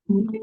Good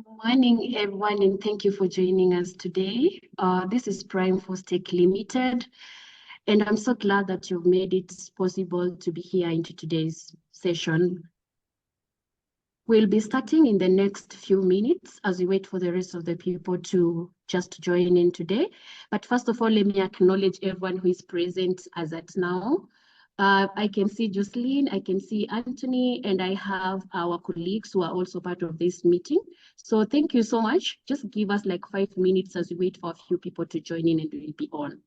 morning, everyone, and thank you for joining us today. This is PRIMEFORCE CRM Limited, and I'm so glad that you've made it possible to be here into today's session. We'll be starting in the next few minutes as we wait for the rest of the people to just join in today. But first of all, let me acknowledge everyone who is present as at now. I can see Jocelyn, I can see Anthony, and I have our colleagues who are also part of this meeting. So thank you so much. Just give us like 5 minutes as we wait for a few people to join in and we'll be on.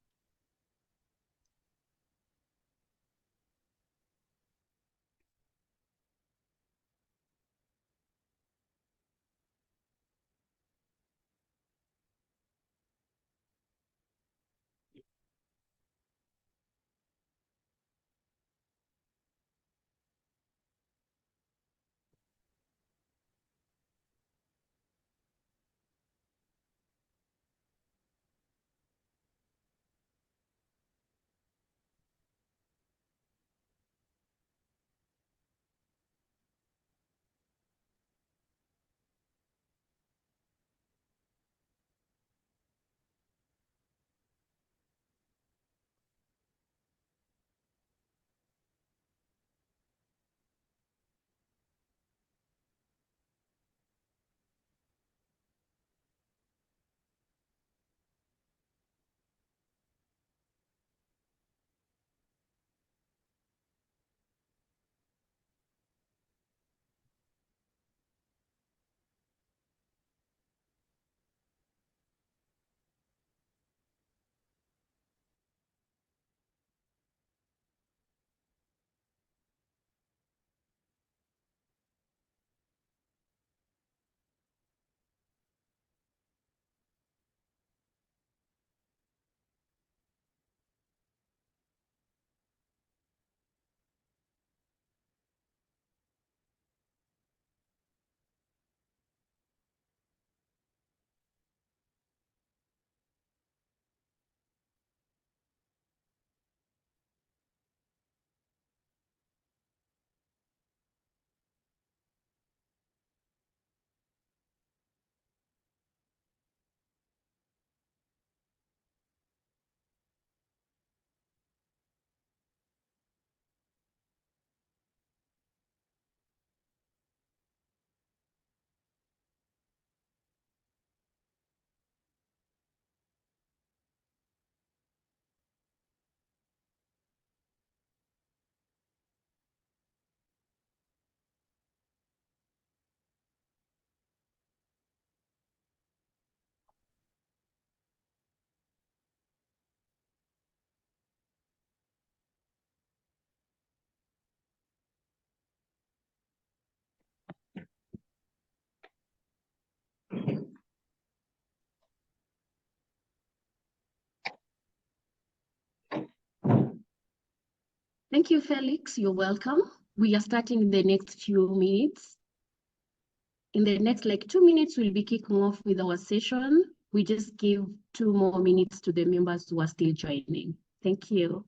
Thank you, Felix. You're welcome. We are starting in the next few minutes. In the next 2 minutes, we'll be kicking off with our session. We just give 2 more minutes to the members who are still joining. Thank you.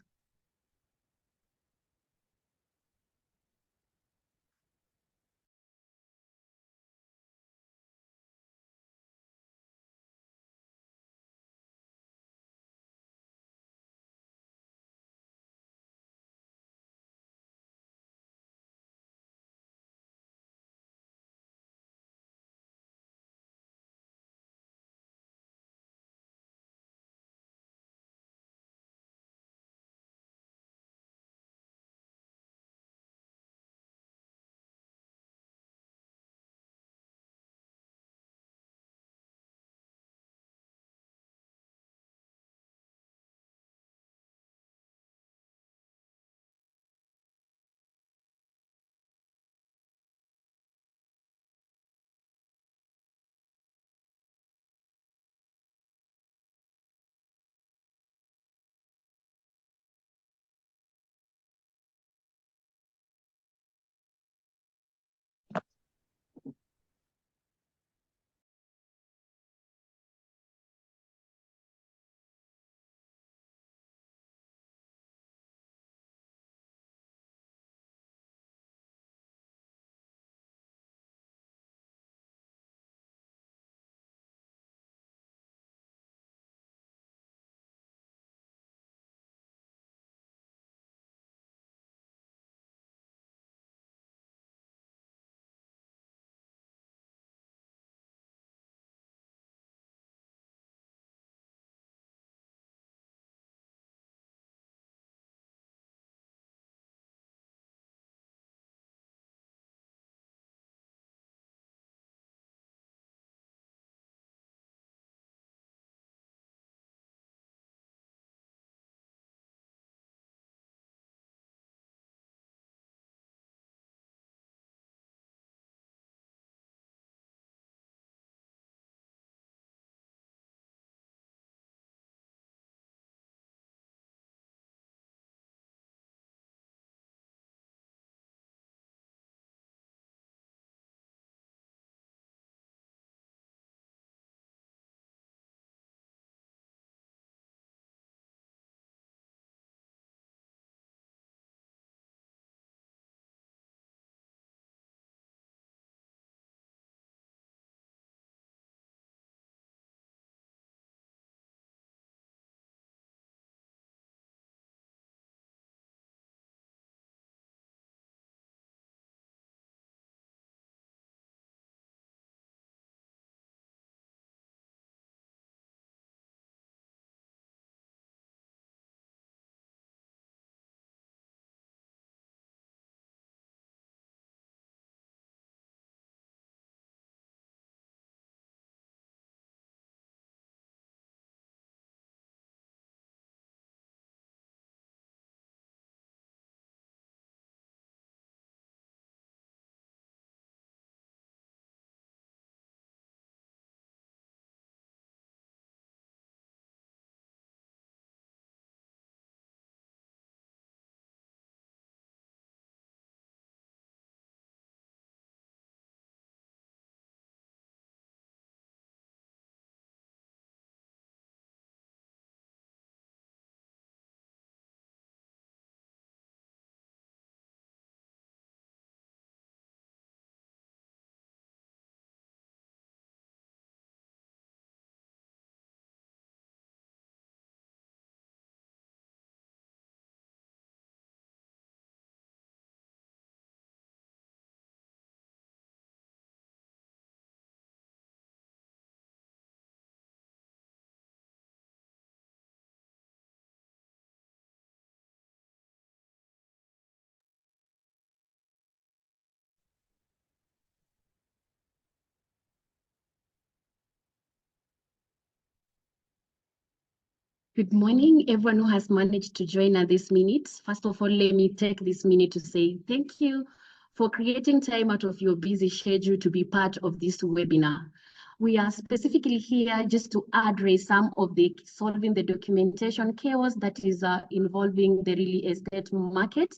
Good morning, everyone who has managed to join at this minute. First of all, let me take this minute to say thank you for creating time out of your busy schedule to be part of this webinar. We are specifically here just to address some of the solving the documentation chaos that is involving the real estate market,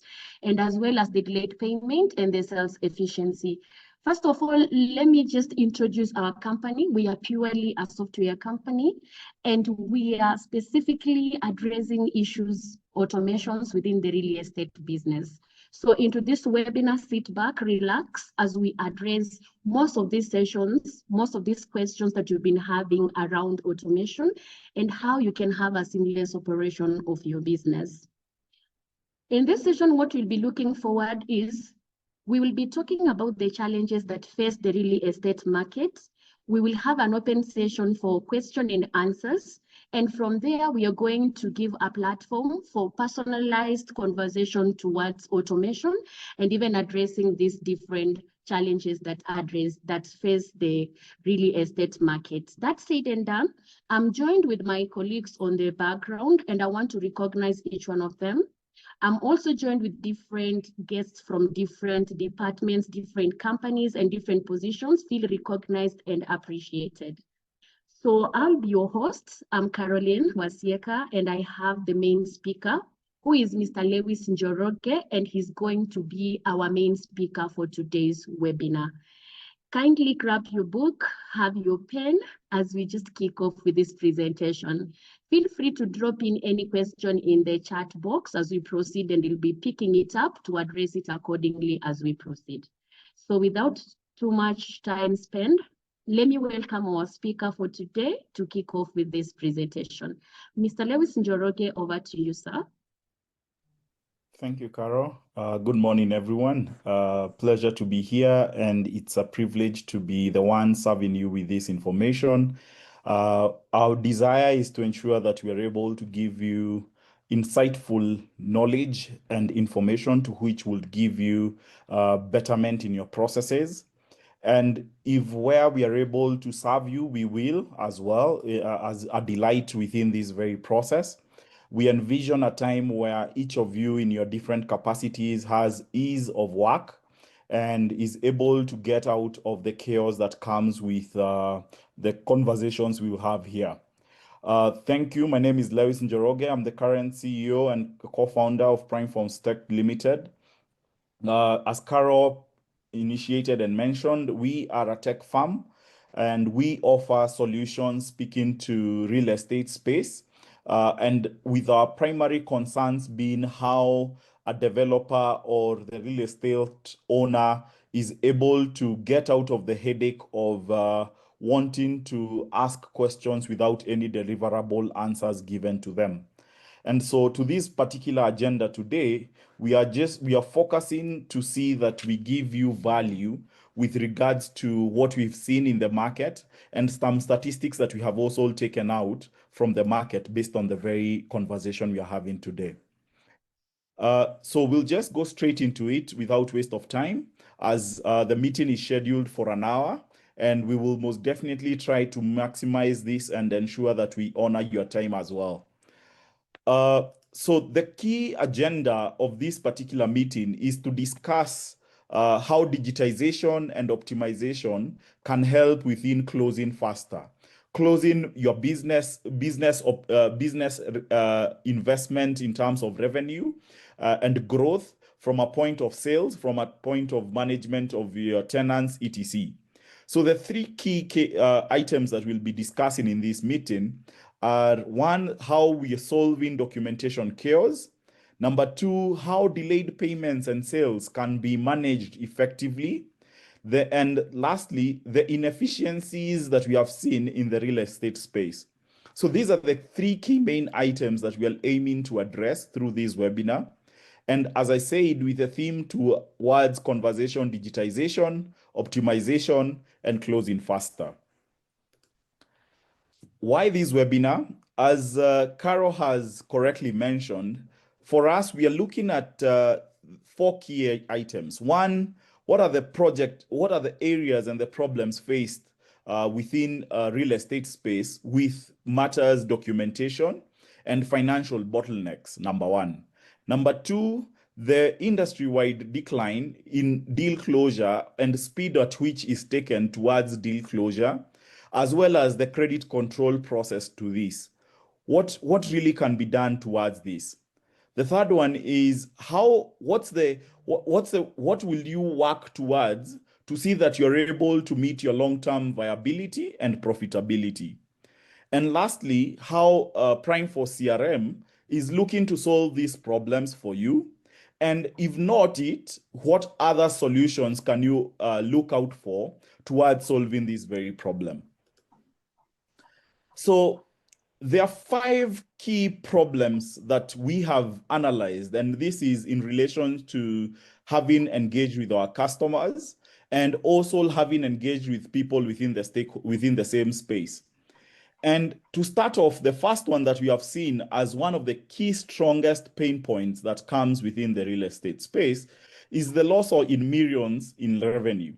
and as well as the delayed payment and the sales efficiency. First of all, let me just introduce our company. We are purely a software company, and we are specifically addressing issues, automations within the real estate business. So into this webinar, sit back, relax, as we address most of these sessions, most of these questions that you've been having around automation and how you can have a seamless operation of your business. In this session, what we'll be looking forward is we will be talking about the challenges that face the real estate market. We will have an open session for question and answers. And from there, we are going to give a platform for personalized conversation towards automation and even addressing these different challenges that face the real estate market. That said and done, I'm joined with my colleagues on the background, and I want to recognize each one of them. I'm also joined with different guests from different departments, different companies, and different positions. Feel recognized and appreciated. So I'll be your host. I'm Caroline Wasieka, and I have the main speaker, who is Mr. Lewis Njoroge, and he's going to be our main speaker for today's webinar. Kindly grab your book, have your pen, as we just kick off with this presentation. Feel free to drop in any question in the chat box as we proceed, and we'll be picking it up to address it accordingly as we proceed. So without too much time spent, let me welcome our speaker for today to kick off with this presentation. Mr. Lewis Njoroge, over to you, sir. Thank you, Carol. Good morning, everyone. Pleasure to be here, and it's a privilege to be the one serving you with this information. Our desire is to ensure that we are able to give you insightful knowledge and information to which will give you betterment in your processes. And if where we are able to serve you, we will as well, as a delight within this very process. We envision a time where each of you in your different capacities has ease of work and is able to get out of the chaos that comes with the conversations we will have here. Thank you. My name is Lewis Njoroge. I'm the current CEO and co-founder of PRIMEFORCE CRM Limited. As Carol initiated and mentioned, we are a tech firm, and we offer solutions speaking to real estate space. And with our primary concerns being how a developer or the real estate owner is able to get out of the headache of wanting to ask questions without any deliverable answers given to them. And so to this particular agenda today, we are focusing to see that we give you value with regards to what we've seen in the market and some statistics that we have also taken out from the market based on the very conversation we are having today. So we'll just go straight into it without waste of time, as the meeting is scheduled for an hour, and we will most definitely try to maximize this and ensure that we honor your time as well. So the key agenda of this particular meeting is to discuss how digitization and optimization can help within closing faster, closing your business investment in terms of revenue and growth from a point of sales, from a point of management of your tenants, etc. So the three key items that we'll be discussing in this meeting are: one, how we are solving documentation chaos; number two, how delayed payments and sales can be managed effectively; and lastly, the inefficiencies that we have seen in the real estate space. So these are the three key main items that we are aiming to address through this webinar. And as I said, with a theme towards conversation digitization, optimization, and closing faster. Why this webinar? As Carol has correctly mentioned, for us, we are looking at 4 key items. One, what are the areas and the problems faced within real estate space with matters documentation and financial bottlenecks, number one. Number two, the industry-wide decline in deal closure and speed at which is taken towards deal closure, as well as the credit control process to this. What really can be done towards this? The third one is what will you work towards to see that you're able to meet your long-term viability and profitability? And lastly, how PRIMEFORCE CRM is looking to solve these problems for you. And if not it, what other solutions can you look out for towards solving this very problem? So there are 5 key problems that we have analyzed, and this is in relation to having engaged with our customers and also having engaged with people within the same space. And to start off, the first one that we have seen as one of the key strongest pain points that comes within the real estate space is the loss of in millions in revenue.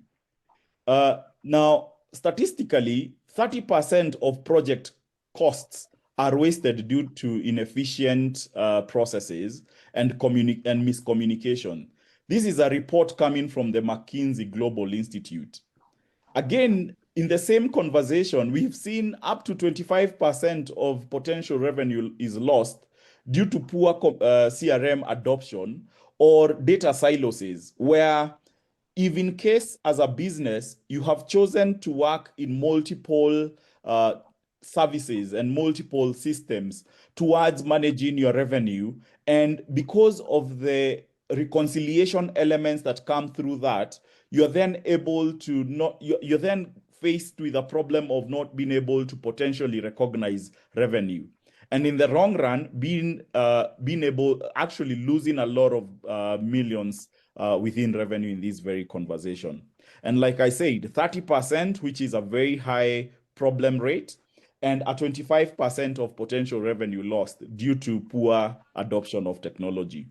Now, statistically, 30% of project costs are wasted due to inefficient processes and miscommunication. This is a report coming from the McKinsey Global Institute. Again, in the same conversation, we've seen up to 25% of potential revenue is lost due to poor CRM adoption or data silos, where if in case as a business, you have chosen to work in multiple services and multiple systems towards managing your revenue, and because of the reconciliation elements that come through that, you're then able to you're then faced with a problem of not being able to potentially recognize revenue. And in the long run, being able, actually losing a lot of millions within revenue in this very conversation. And like I said, 30%, which is a very high problem rate, and a 25% of potential revenue lost due to poor adoption of technology.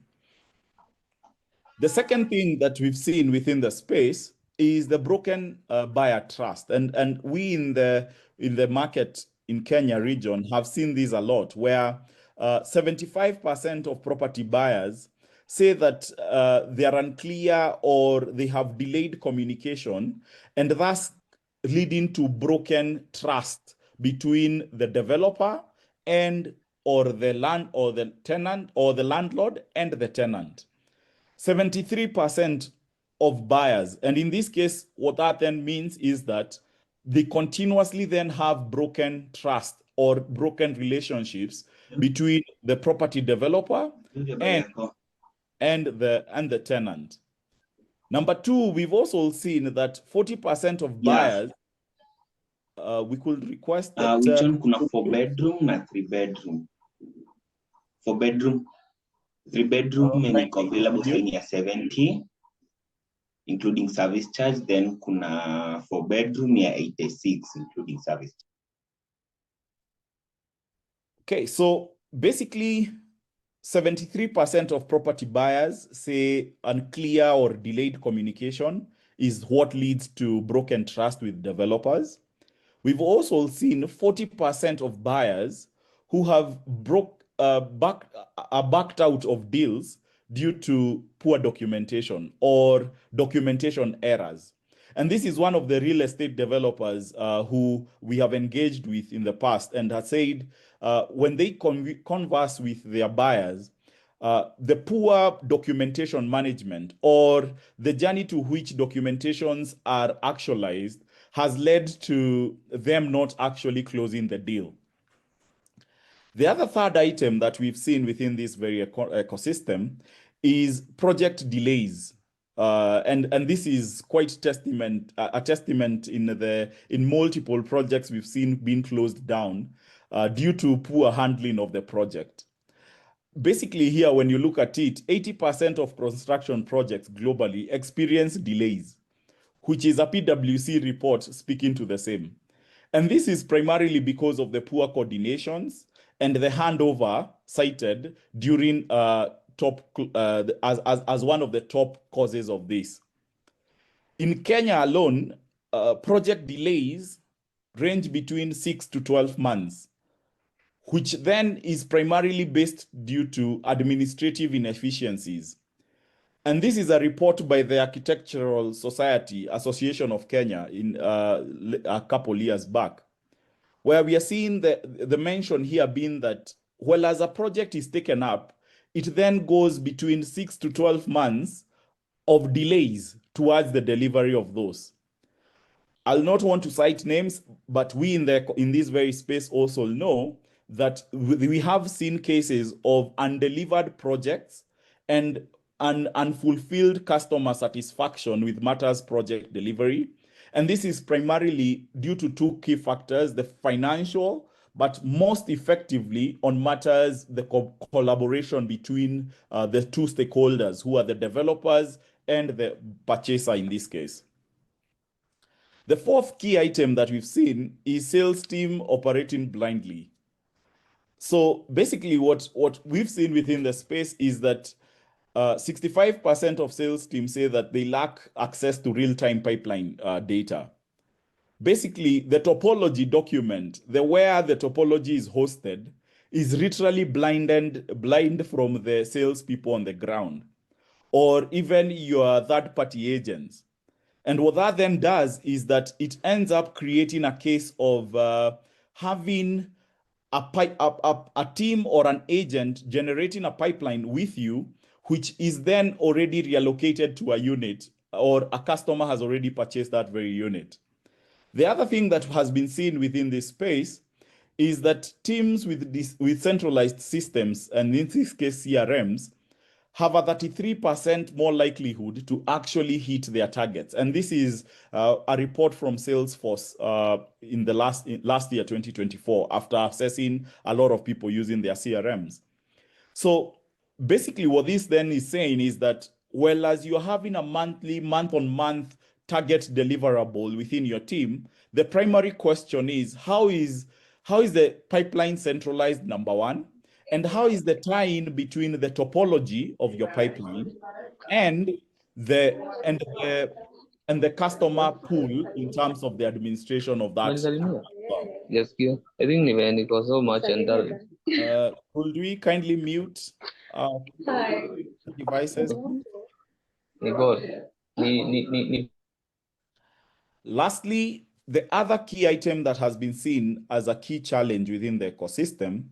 The second thing that we've seen within the space is the broken buyer trust. And we in the market in Kenya region have seen this a lot, where 75% of property buyers say that they are unclear or they have delayed communication, and thus leading to broken trust between the developer and or the tenant or the landlord and the tenant. 73% of buyers, and in this case, what that then means is that they continuously then have broken trust or broken relationships between the property developer and the tenant. Number 2, we've also seen that 40% of buyers, we could request that which one kuna 4-bedroom na 3-bedroom. 4-bedroom, 3-bedroom yenye iko available saini ya 70 including service charge, then kuna 4-bedroom ya 86 including service charge. Okay, so basically 73% of property buyers say unclear or delayed communication is what leads to broken trust with developers. We've also seen 40% of buyers who have backed out of deals due to poor documentation or documentation errors. And this is one of the real estate developers who we have engaged with in the past, and has said when they converse with their buyers, the poor documentation management or the journey to which documentations are actualized has led to them not actually closing the deal. The other third item that we've seen within this very ecosystem is project delays. And this is quite a testament in multiple projects we've seen being closed down due to poor handling of the project. Basically here, when you look at it, 80% of construction projects globally experience delays, which is a PwC report speaking to the same. And this is primarily because of the poor coordinations and the handover cited during as one of the top causes of this. In Kenya alone, project delays range between 6 to 12 months, which then is primarily based due to administrative inefficiencies. And this is a report by the Architectural Society Association of Kenya in a couple years back. where we are seeing the mention here being that, well, as a project is taken up, it then goes between 6 to 12 months of delays towards the delivery of those. I'll not want to cite names, but we in this very space also know that we have seen cases of undelivered projects and unfulfilled customer satisfaction with matters project delivery. And this is primarily due to two key factors: the financial, but most effectively on matters, the collaboration between the two stakeholders, who are the developers and the purchaser in this case. The fourth key item that we've seen is sales team operating blindly. So basically what we've seen within the space is that 65% of sales teams say that they lack access to real-time pipeline data. Basically, the topology document, where the topology is hosted, is literally blind from the salespeople on the ground, or even your third-party agents. And what that then does is that it ends up creating a case of having a team or an agent generating a pipeline with you, which is then already reallocated to a unit, or a customer has already purchased that very unit. The other thing that has been seen within this space is that teams with centralized systems, and in this case CRMs, have a 33% more likelihood to actually hit their targets. And this is a report from Salesforce in the last year, 2024, after assessing a lot of people using their CRMs. So basically what this then is saying is that, well, as you're having a month-on-month target deliverable within your team, the primary question is, how is the pipeline centralized, number one? And how is the tie-in between the topology of your pipeline and the customer pool in terms of the administration of that? Yes, I think it was so much and could we kindly mute devices? Lastly, the other key item that has been seen as a key challenge within the ecosystem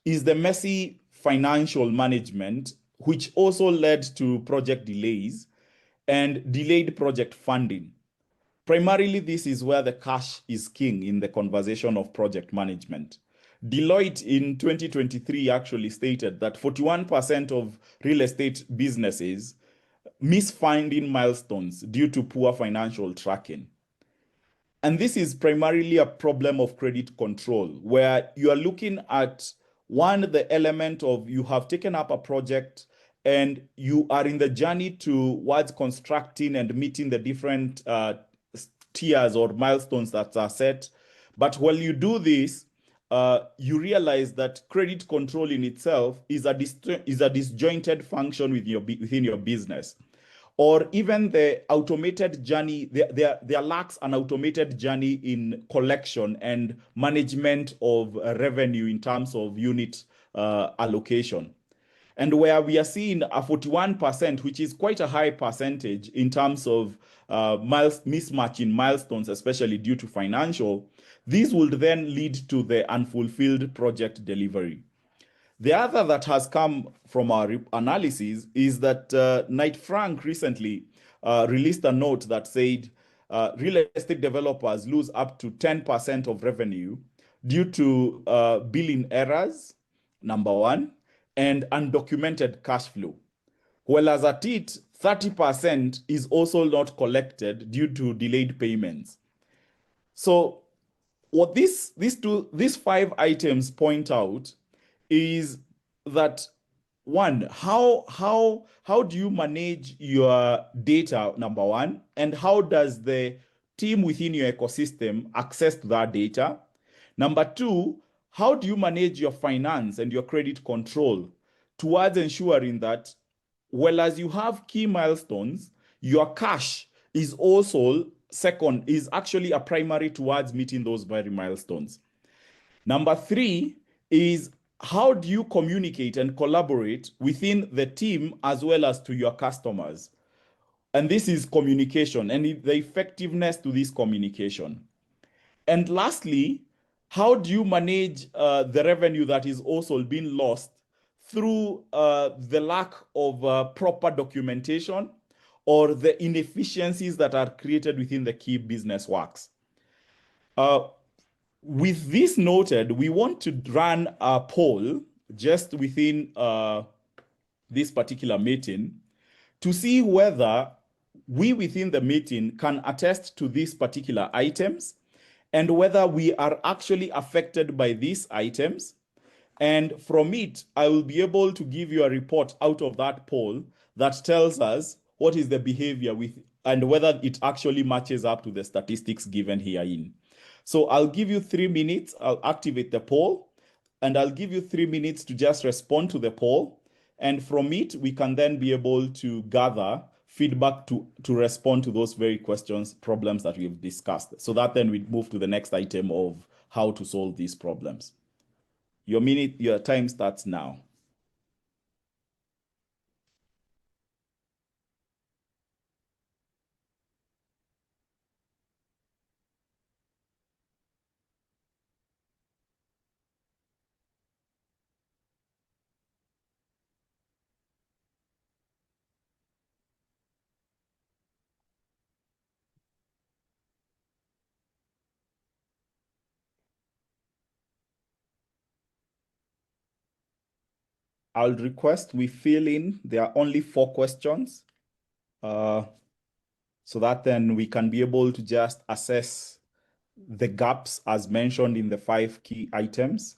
is the messy financial management, which also led to project delays and delayed project funding. Primarily, this is where the cash is king in the conversation of project management. Deloitte in 2023 actually stated that 41% of real estate businesses miss funding milestones due to poor financial tracking. And this is primarily a problem of credit control, where you are looking at, one, the element of you have taken up a project and you are in the journey towards constructing and meeting the different tiers or milestones that are set. But while you do this, you realize that credit control in itself is a disjointed function within your business. Or even the automated journey, there lacks an automated journey in collection and management of revenue in terms of unit allocation. And where we are seeing a 41%, which is quite a high percentage in terms of mismatch in milestones, especially due to financial, these would then lead to the unfulfilled project delivery. The other that has come from our analysis is that Knight Frank recently released a note that said real estate developers lose up to 10% of revenue due to billing errors, number one, and undocumented cash flow. Well, as at it, 30% is also not collected due to delayed payments. So what these 5 items point out is that, one, how do you manage your data, number one, and how does the team within your ecosystem access that data? Number two, how do you manage your finance and your credit control towards ensuring that, well, as you have key milestones, your cash is also actually a primary towards meeting those very milestones. Number three is, how do you communicate and collaborate within the team as well as to your customers? And this is communication and the effectiveness to this communication. And lastly, How do you manage the revenue that is also being lost through the lack of proper documentation or the inefficiencies that are created within the key business works? With this noted, we want to run a poll just within this particular meeting to see whether we within the meeting can attest to these particular items and whether we are actually affected by these items. And from it, I will be able to give you a report out of that poll that tells us what is the behavior with and whether it actually matches up to the statistics given herein. So I'll give you 3 minutes. I'll activate the poll, and I'll give you 3 minutes to just respond to the poll. And from it, we can then be able to gather feedback to respond to those very questions, problems that we've discussed. So that then we move to the next item of how to solve these problems. Your time starts now. I'll request we fill in. There are only 4 questions. So that then we can be able to just assess the gaps as mentioned in the 5 key items.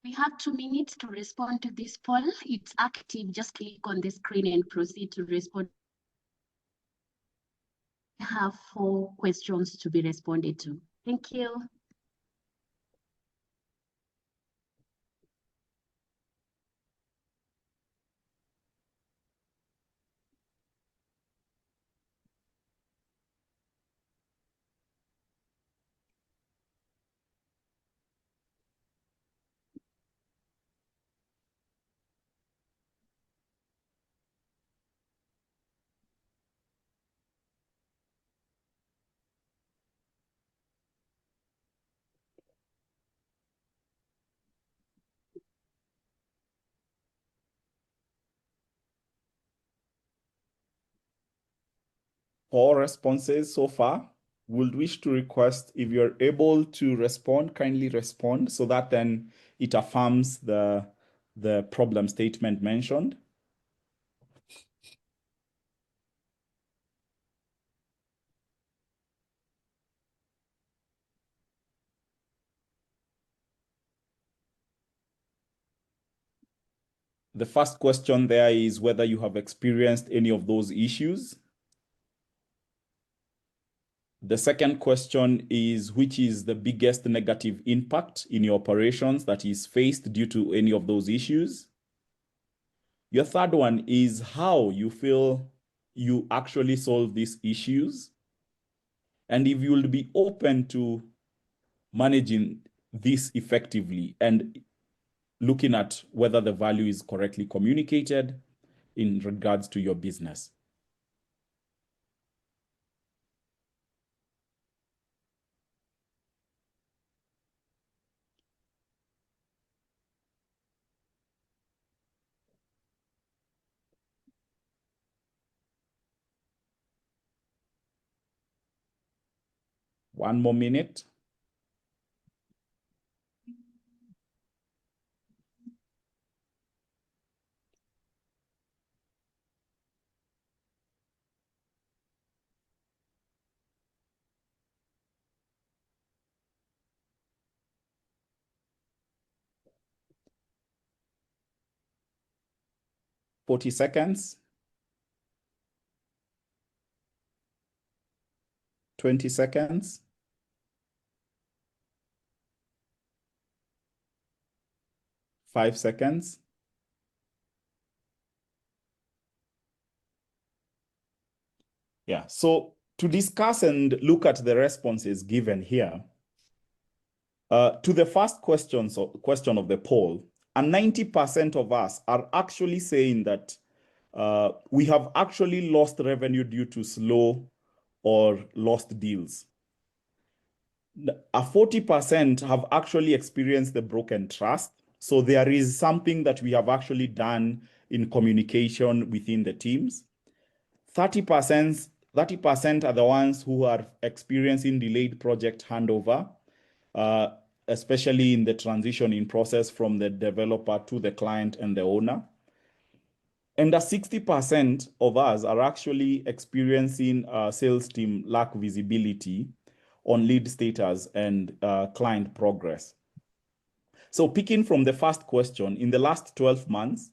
We have 2 minutes to respond to this poll. It's active. Just click on the screen and proceed to respond. I have 4 questions to be responded to. Thank you. All responses so far. Would wish to request if you're able to respond, kindly respond so that then it affirms the problem statement mentioned. The first question there is whether you have experienced any of those issues. The second question is which is the biggest negative impact in your operations that is faced due to any of those issues. Your third one is how you feel you actually solve these issues, and if you will be open to managing this effectively and looking at whether the value is correctly communicated in regards to your business. One more minute. Forty seconds. 20 seconds. 5 seconds. Yeah, so to discuss and look at the responses given here, to the first question of the poll, and 90% of us are actually saying that we have actually lost revenue due to slow or lost deals. 40% have actually experienced the broken trust. So there is something that we have actually done in communication within the teams. 30% are the ones who are experiencing delayed project handover, especially in the transitioning process from the developer to the client and the owner. And 60% of us are actually experiencing sales team lack visibility on lead status and client progress. So picking from the first question, in the last 12 months,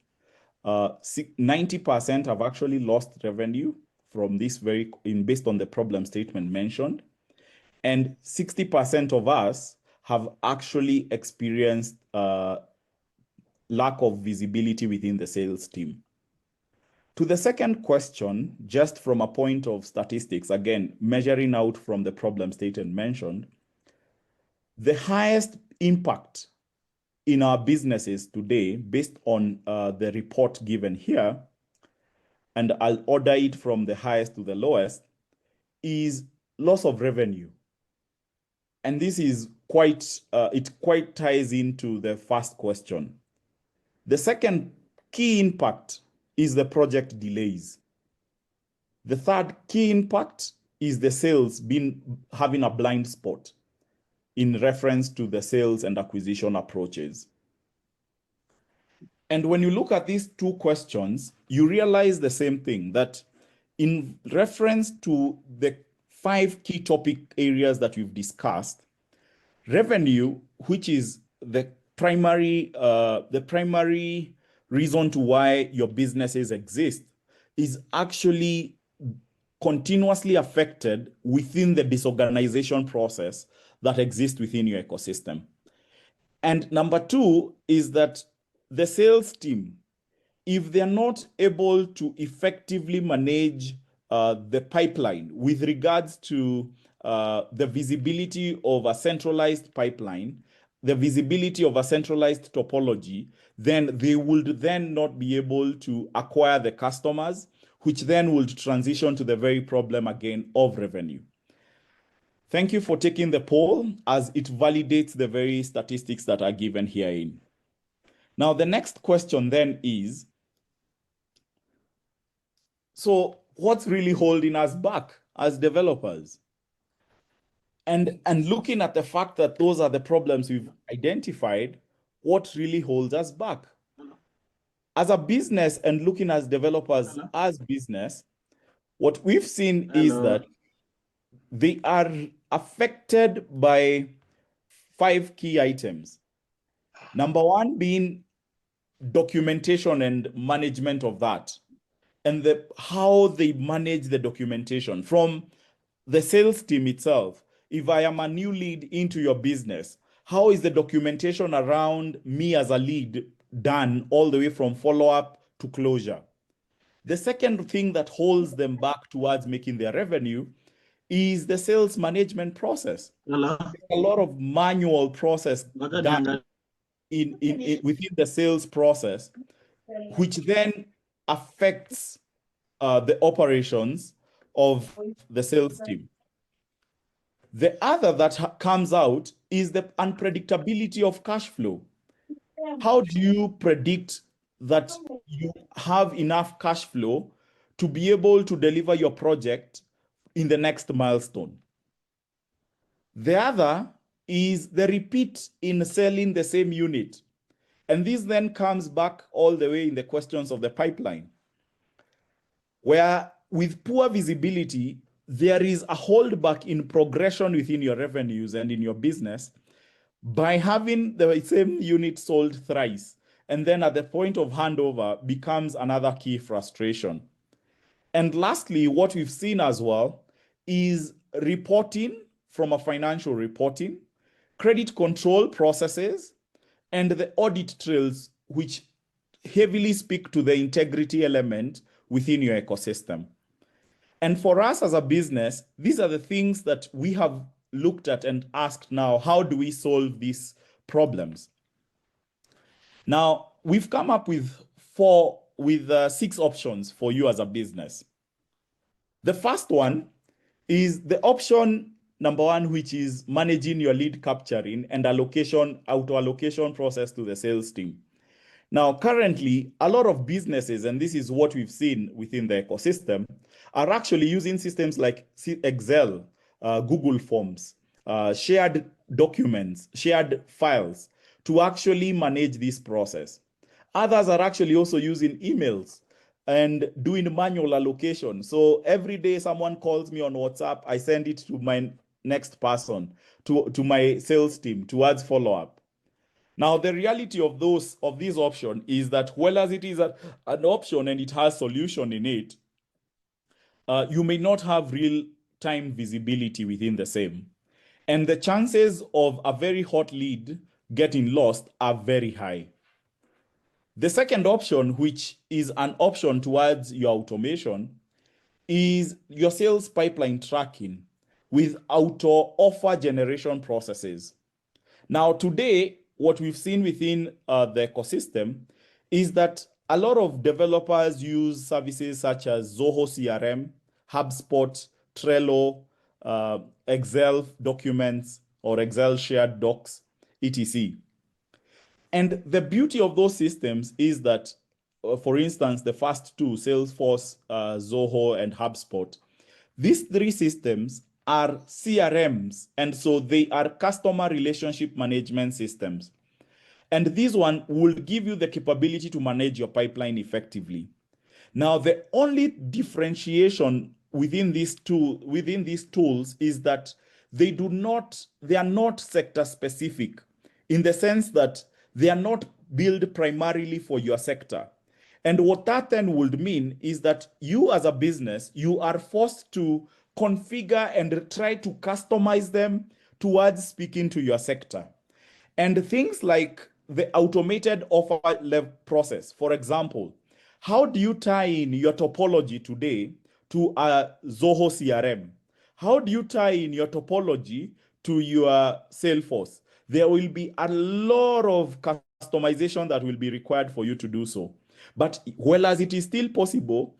90% have actually lost revenue from this based on the problem statement mentioned. And 60% of us have actually experienced lack of visibility within the sales team. To the second question, just from a point of statistics, again, measuring out from the problem statement mentioned, the highest impact in our businesses today, based on the report given here, and I'll order it from the highest to the lowest, is loss of revenue. And this is it quite ties into the first question. The second key impact is the project delays. The third key impact is the sales having a blind spot in reference to the sales and acquisition approaches. And when you look at these two questions, you realize the same thing, that in reference to the 5 key topic areas that we've discussed, revenue, which is the primary reason to why your businesses exist, is actually continuously affected within the disorganization process that exists within your ecosystem. And number 2 is that the sales team, if they're not able to effectively manage the pipeline with regards to the visibility of a centralized pipeline, the visibility of a centralized topology, then they would then not be able to acquire the customers, which then would transition to the very problem again of revenue. Thank you for taking the poll, as it validates the very statistics that are given herein. Now, the next question then is, so what's really holding us back as developers? And looking at the fact that those are the problems we've identified, what really holds us back? As a business and looking as developers as business, what we've seen is that they are affected by 5 key items. Number 1 being documentation and management of that, and how they manage the documentation from the sales team itself. If I am a new lead into your business, how is the documentation around me as a lead done all the way from follow-up to closure? The second thing that holds them back towards making their revenue is the sales management process. There's a lot of manual process done within the sales process, which then affects the operations of the sales team. The other that comes out is the unpredictability of cash flow. How do you predict that you have enough cash flow to be able to deliver your project in the next milestone? The other is the repeat in selling the same unit. And this then comes back all the way in the questions of the pipeline, where with poor visibility, there is a holdback in progression within your revenues and in your business by having the same unit sold thrice. And then at the point of handover becomes another key frustration. And lastly, what we've seen as well is reporting from a financial reporting, credit control processes, and the audit trails, which heavily speak to the integrity element within your ecosystem. And for us as a business, these are the things that we have looked at and asked now, how do we solve these problems? Now, we've come up with 6 options for you as a business. The first one is the option number 1, which is managing your lead capturing and auto allocation process to the sales team. Now, currently, a lot of businesses, and this is what we've seen within the ecosystem, are actually using systems like Excel, Google Forms, shared documents, shared files to actually manage this process. Others are actually also using emails and doing manual allocation. So every day someone calls me on WhatsApp, I send it to my next person, to my sales team towards follow-up. Now, the reality of this option is that, well, as it is an option and it has solution in it, you may not have real-time visibility within the same. And the chances of a very hot lead getting lost are very high. The second option, which is an option towards your automation, is your sales pipeline tracking with auto offer generation processes. Now, today, what we've seen within the ecosystem is that a lot of developers use services such as Zoho CRM, HubSpot, Trello, Excel documents, or Excel shared docs, etc. And the beauty of those systems is that, for instance, the first two, Salesforce, Zoho, and HubSpot, these 3 systems are CRMs, and so they are customer relationship management systems. And this one will give you the capability to manage your pipeline effectively. Now, the only differentiation within these tools is that they are not sector specific, in the sense that they are not built primarily for your sector. And what that then would mean is that you as a business, you are forced to configure and try to customize them towards speaking to your sector. And things like the automated offer level process, for example, how do you tie in your topology today to a Zoho CRM? How do you tie in your topology to your Salesforce? There will be a lot of customization that will be required for you to do so. But well, as it is still possible,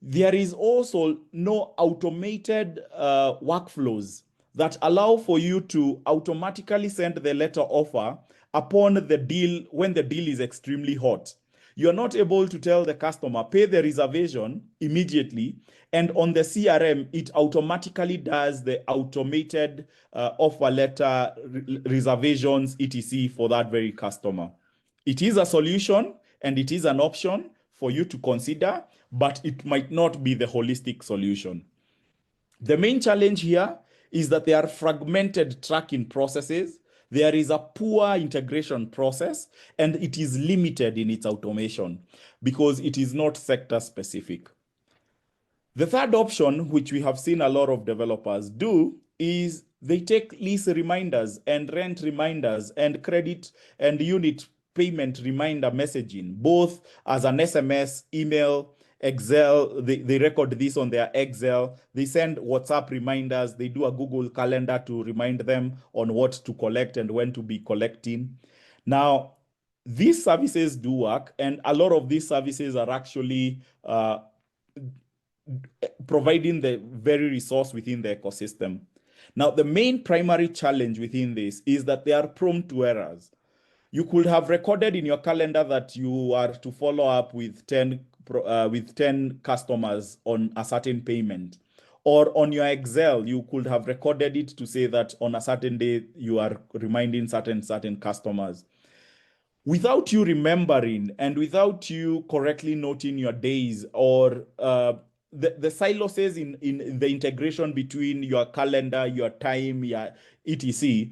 there is also no automated workflows that allow for you to automatically send the letter offer upon the deal when the deal is extremely hot. You're not able to tell the customer, pay the reservation immediately, and on the CRM, it automatically does the automated offer letter reservations, etc. for that very customer. It is a solution and it is an option for you to consider, but it might not be the holistic solution. The main challenge here is that there are fragmented tracking processes, there is a poor integration process, and it is limited in its automation because it is not sector specific. The third option, which we have seen a lot of developers do, is they take lease reminders and rent reminders and credit and unit payment reminder messaging, both as an SMS, email, Excel. They record this on their Excel. They send WhatsApp reminders. They do a Google Calendar to remind them on what to collect and when to be collecting. Now, these services do work, and a lot of these services are actually providing the very resource within the ecosystem. Now, the main primary challenge within this is that they are prone to errors. You could have recorded in your calendar that you are to follow up with 10 customers on a certain payment. Or on your Excel, you could have recorded it to say that on a certain day, you are reminding certain customers. Without you remembering and without you correctly noting your days, or the silos in the integration between your calendar, your time, your etc.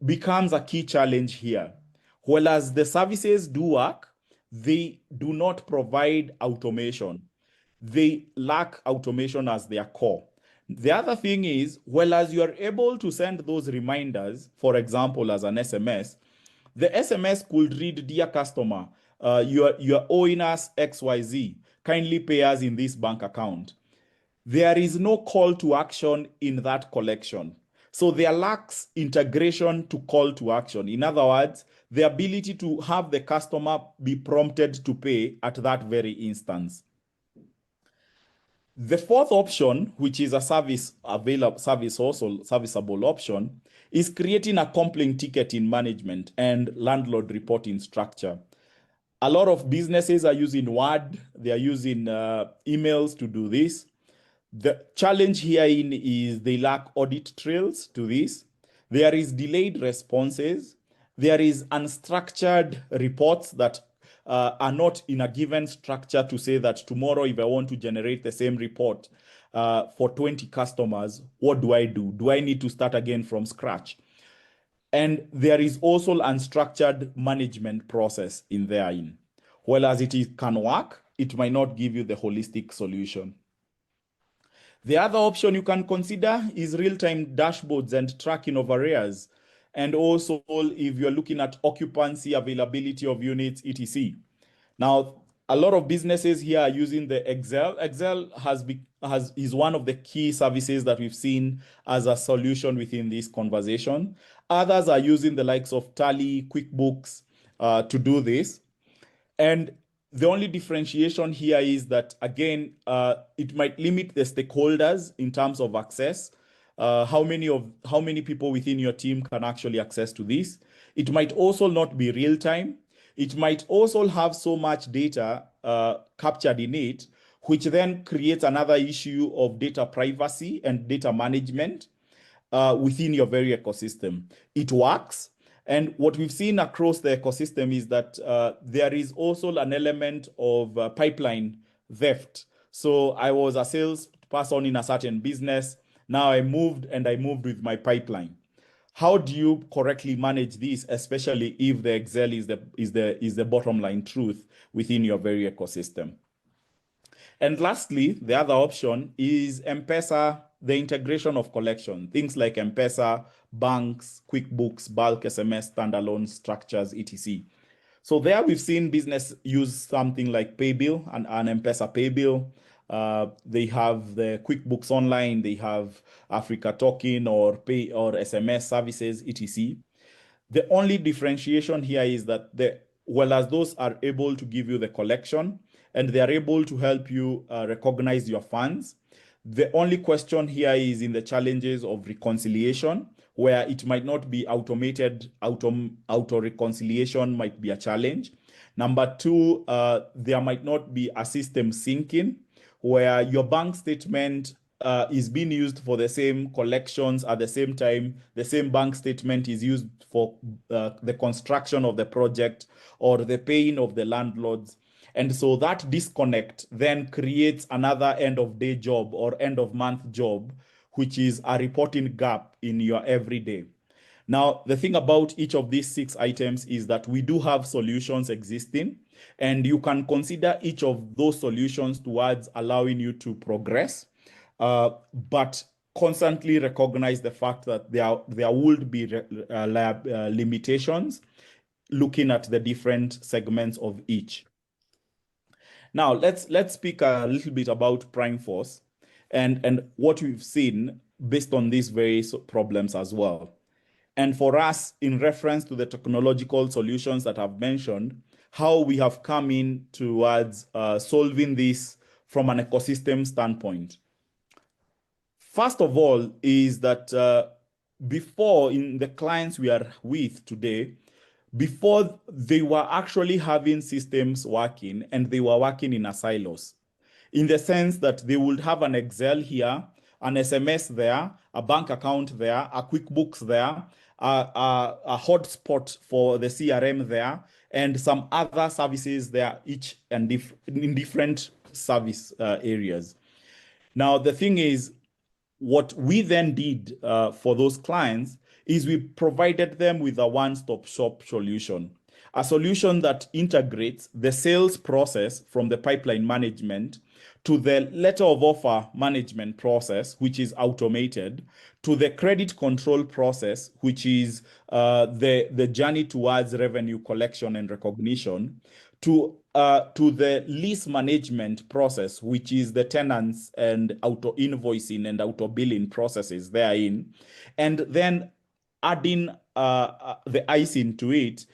becomes a key challenge here. Whereas the services do work, they do not provide automation. They lack automation as their core. The other thing is, well, as you are able to send those reminders, for example, as an SMS, the SMS could read, "Dear customer, you're owing us XYZ. Kindly pay us in this bank account." There is no call to action in that collection. So there lacks integration to call to action. In other words, the ability to have the customer be prompted to pay at that very instance. The fourth option, which is a serviceable option, is creating a complaint ticketing management and landlord reporting structure. A lot of businesses are using Word, they are using emails to do this. The challenge here is they lack audit trails to this. There is delayed responses. There is unstructured reports that are not in a given structure to say that tomorrow, if I want to generate the same report for 20 customers, what do I do? Do I need to start again from scratch? And there is also unstructured management process in therein. Well, as it can work, it might not give you the holistic solution. The other option you can consider is real-time dashboards and tracking of arrears. And also, if you're looking at occupancy, availability of units, etc. Now, a lot of businesses here are using the Excel. Excel is one of the key services that we've seen as a solution within this conversation. Others are using the likes of Tally, QuickBooks to do this. And the only differentiation here is that, again, it might limit the stakeholders in terms of access. How many people within your team can actually access to this? It might also not be real time. It might also have so much data captured in it, which then creates another issue of data privacy and data management within your very ecosystem. It works. And what we've seen across the ecosystem is that there is also an element of pipeline theft. So I was a salesperson in a certain business. Now I moved with my pipeline. How do you correctly manage this, especially if the Excel is the bottom line truth within your very ecosystem? And lastly, the other option is M-Pesa, the integration of collection, things like M-Pesa, banks, QuickBooks, bulk SMS, standalone structures, etc. So there we've seen business use something like Paybill and an M-Pesa Paybill. They have the QuickBooks Online, they have Africa Token or Pay or SMS services, etc. The only differentiation here is that as those are able to give you the collection and they are able to help you recognize your funds, the only question here is in the challenges of reconciliation, where it might not be automated. Auto reconciliation might be a challenge. Number two, there might not be a system syncing, where your bank statement is being used for the same collections at the same time. The same bank statement is used for the construction of the project or the paying of the landlords. And so that disconnect then creates another end of day job or end of month job, which is a reporting gap in your everyday. Now, the thing about each of these 6 items is that we do have solutions existing, and you can consider each of those solutions towards allowing you to progress, but constantly recognize the fact that there would be limitations looking at the different segments of each. Now, let's speak a little bit about PRIMEFORCE and what we've seen based on these various problems as well. And for us, in reference to the technological solutions that I've mentioned, how we have come in towards solving this from an ecosystem standpoint. First of all is that before, in the clients we are with today, before they were actually having systems working and they were working in a silos, in the sense that they would have an Excel here, an SMS there, a bank account there, a QuickBooks there, a hotspot for the CRM there, and some other services there, each and in different service areas. Now, the thing is, what we then did for those clients is we provided them with a one-stop shop solution, a solution that integrates the sales process from the pipeline management to the letter of offer management process, which is automated, to the credit control process, which is the journey towards revenue collection and recognition, to the lease management process, which is the tenants and auto invoicing and auto billing processes therein, and then adding the icing to it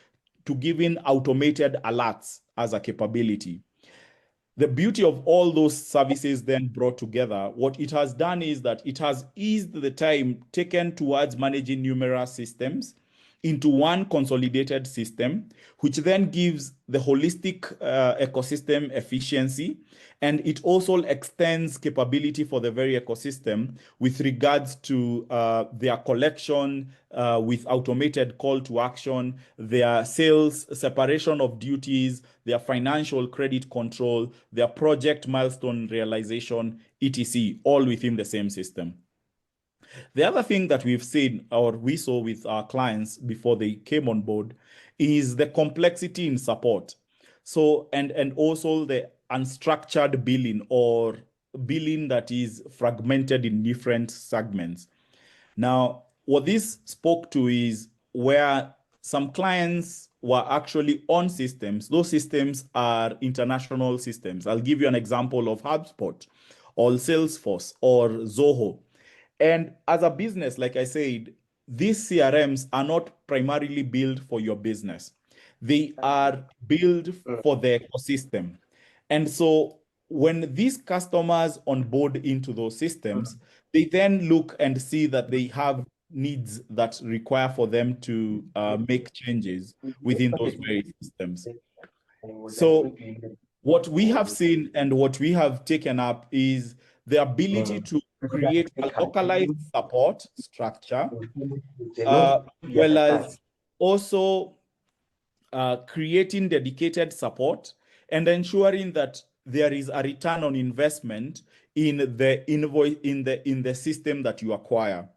to giving automated alerts as a capability. The beauty of all those services then brought together, what it has done is that it has eased the time taken towards managing numerous systems into one consolidated system, which then gives the holistic ecosystem efficiency, and it also extends capability for the very ecosystem with regards to their collection with automated call to action, their sales separation of duties, their financial credit control, their project milestone realization, etc., all within the same system. The other thing that we've seen or we saw with our clients before they came on board is the complexity in support. So, and also the unstructured billing or billing that is fragmented in different segments. Now, what this spoke to is where some clients were actually on systems. Those systems are international systems. I'll give you an example of HubSpot or Salesforce or Zoho. And as a business, like I said, these CRMs are not primarily built for your business. They are built for the ecosystem. And so when these customers onboard into those systems, they then look and see that they have needs that require for them to make changes within those very systems. So what we have seen and what we have taken up is the ability to create a localized support structure, well as also creating dedicated support and ensuring that there is a return on investment in the invoice in the system that you acquire.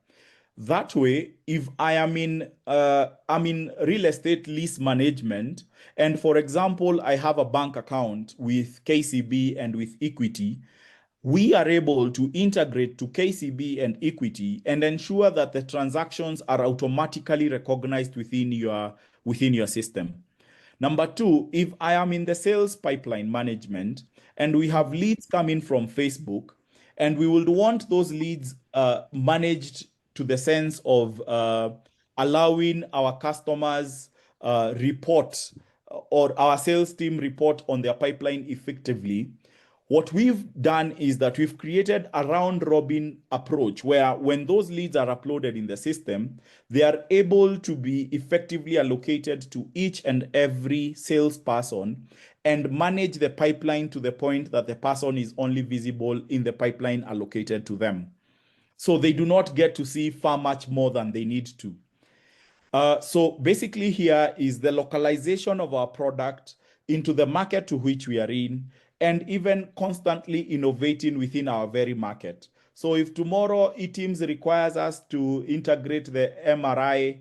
That way, if I'm in real estate lease management, and for example, I have a bank account with KCB and with Equity, we are able to integrate to KCB and Equity and ensure that the transactions are automatically recognized within your system. Number two, if I am in the sales pipeline management and we have leads coming from Facebook, and we would want those leads managed to the sense of allowing our customers report or our sales team report on their pipeline effectively, what we've done is that we've created a round-robin approach where when those leads are uploaded in the system, they are able to be effectively allocated to each and every salesperson and manage the pipeline to the point that the person is only visible in the pipeline allocated to them. So they do not get to see far much more than they need to. So basically here is the localization of our product into the market to which we are in, and even constantly innovating within our very market. So if tomorrow eTeams requires us to integrate the MRI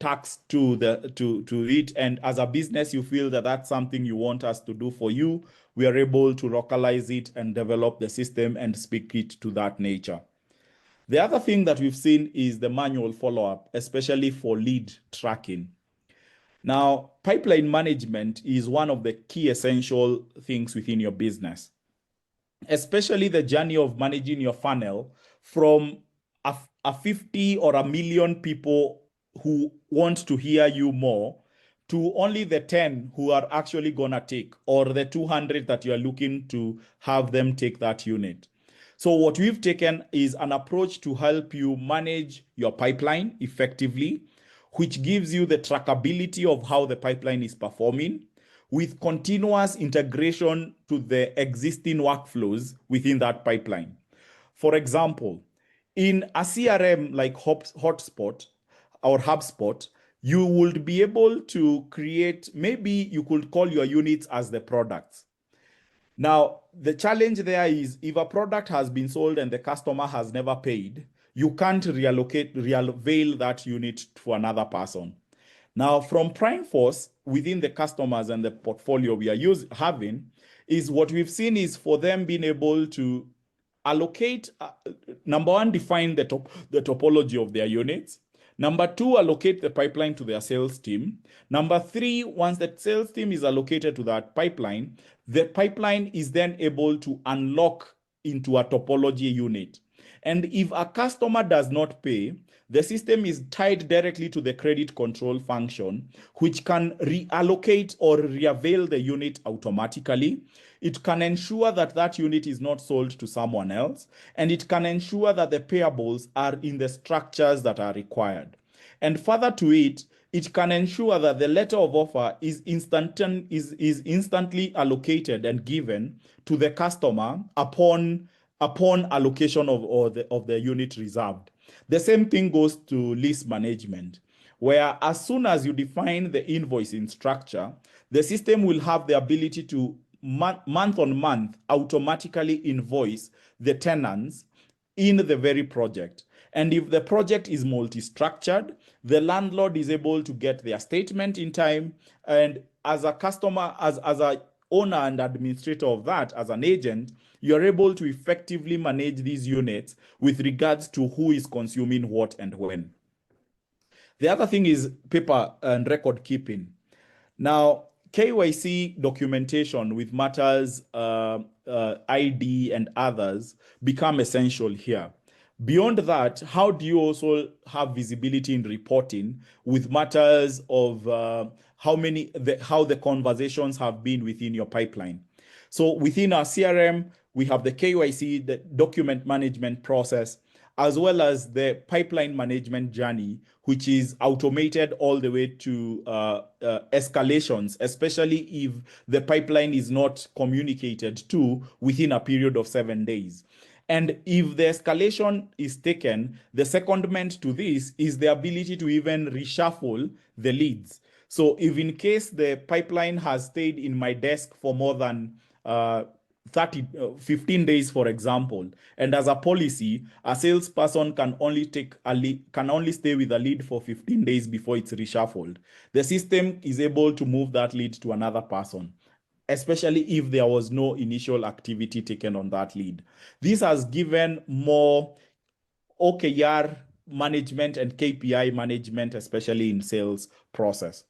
tax to it, and as a business you feel that that's something you want us to do for you, we are able to localize it and develop the system and speak it to that nature. The other thing that we've seen is the manual follow-up, especially for lead tracking. Now, pipeline management is one of the key essential things within your business, especially the journey of managing your funnel from a 50 or a million people who want to hear you more to only the 10 who are actually going to take, or the 200 that you are looking to have them take that unit. So what we've taken is an approach to help you manage your pipeline effectively, which gives you the trackability of how the pipeline is performing with continuous integration to the existing workflows within that pipeline. For example, in a CRM like Hotspot or HubSpot, you would be able to create, maybe you could call your units as the products. Now, the challenge there is if a product has been sold and the customer has never paid, you can't reavail that unit to another person. Now, from PrimeForce, within the customers and the portfolio we are having, is what we've seen is for them being able to allocate, number one, define the topology of their units. Number two, allocate the pipeline to their sales team. Number three, once the sales team is allocated to that pipeline, the pipeline is then able to unlock into a topology unit. And if a customer does not pay, the system is tied directly to the credit control function, which can reallocate or reavail the unit automatically. It can ensure that that unit is not sold to someone else, and it can ensure that the payables are in the structures that are required. And further to it, it can ensure that the letter of offer is instantly allocated and given to the customer upon allocation of the unit reserved. The same thing goes to lease management, where as soon as you define the invoicing structure, the system will have the ability to month on month automatically invoice the tenants in the very project. And if the project is multi-structured, the landlord is able to get their statement in time. And as a customer, as a owner and administrator of that, as an agent, you're able to effectively manage these units with regards to who is consuming what and when. The other thing is paper and record keeping. Now, KYC documentation with matters ID and others become essential here. Beyond that, how do you also have visibility in reporting with matters of how the conversations have been within your pipeline? So within our CRM, we have the KYC, the document management process, as well as the pipeline management journey, which is automated all the way to escalations, especially if the pipeline is not communicated to within a period of 7 days. And if the escalation is taken, the secondment to this is the ability to even reshuffle the leads. So if in case the pipeline has stayed in my desk for more than 15 days, for example, and as a policy, a salesperson can only stay with a lead for 15 days before it's reshuffled. The system is able to move that lead to another person, especially if there was no initial activity taken on that lead. This has given more OKR management and KPI management, especially in sales process.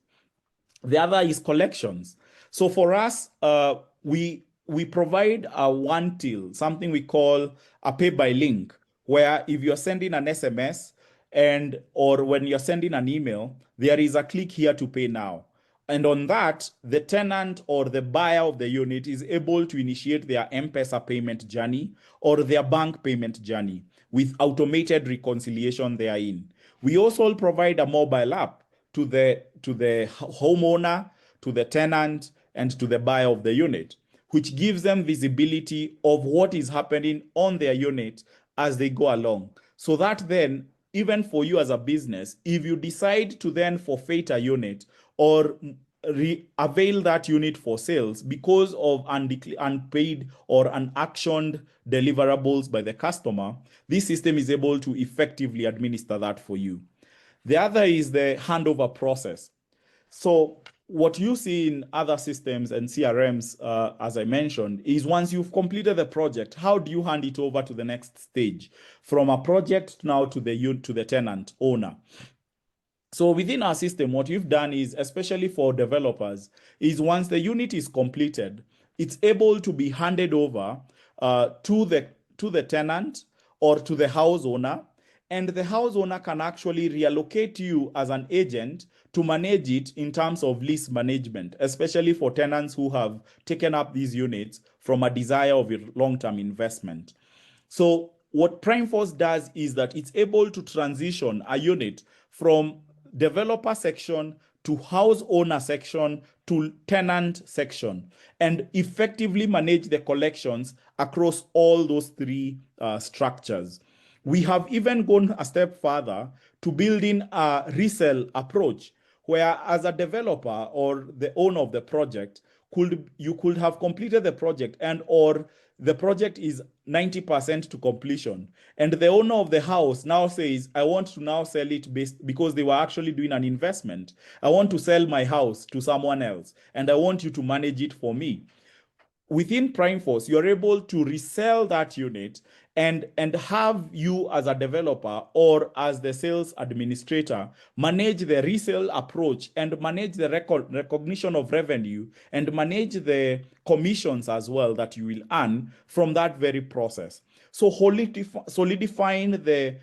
The other is collections. So for us, we provide a one till, something we call a pay by link, where if you're sending an SMS or when you're sending an email, there is a click here to pay now. And on that, the tenant or the buyer of the unit is able to initiate their M-Pesa payment journey or their bank payment journey with automated reconciliation therein. We also provide a mobile app to the homeowner, to the tenant, and to the buyer of the unit, which gives them visibility of what is happening on their unit as they go along. So that then, even for you as a business, if you decide to then forfeit a unit or avail that unit for sales because of unpaid or unactioned deliverables by the customer, this system is able to effectively administer that for you. The other is the handover process. So what you see in other systems and CRMs, as I mentioned, is once you've completed the project, how do you hand it over to the next stage from a project now to the tenant owner? So within our system, what you've done is, especially for developers, is once the unit is completed, it's able to be handed over to the tenant or to the house owner, and the house owner can actually reallocate you as an agent to manage it in terms of lease management, especially for tenants who have taken up these units from a desire of a long-term investment. So what PrimeForce does is that it's able to transition a unit from developer section to house owner section to tenant section, and effectively manage the collections across all those three structures. We have even gone a step further to building a resale approach, where as a developer or the owner of the project, you could have completed the project and or the project is 90% to completion. And the owner of the house now says, I want to now sell it because they were actually doing an investment. I want to sell my house to someone else, and I want you to manage it for me. Within PrimeForce, you're able to resell that unit and have you as a developer or as the sales administrator manage the resale approach and manage the recognition of revenue and manage the commissions as well that you will earn from that very process. So solidifying the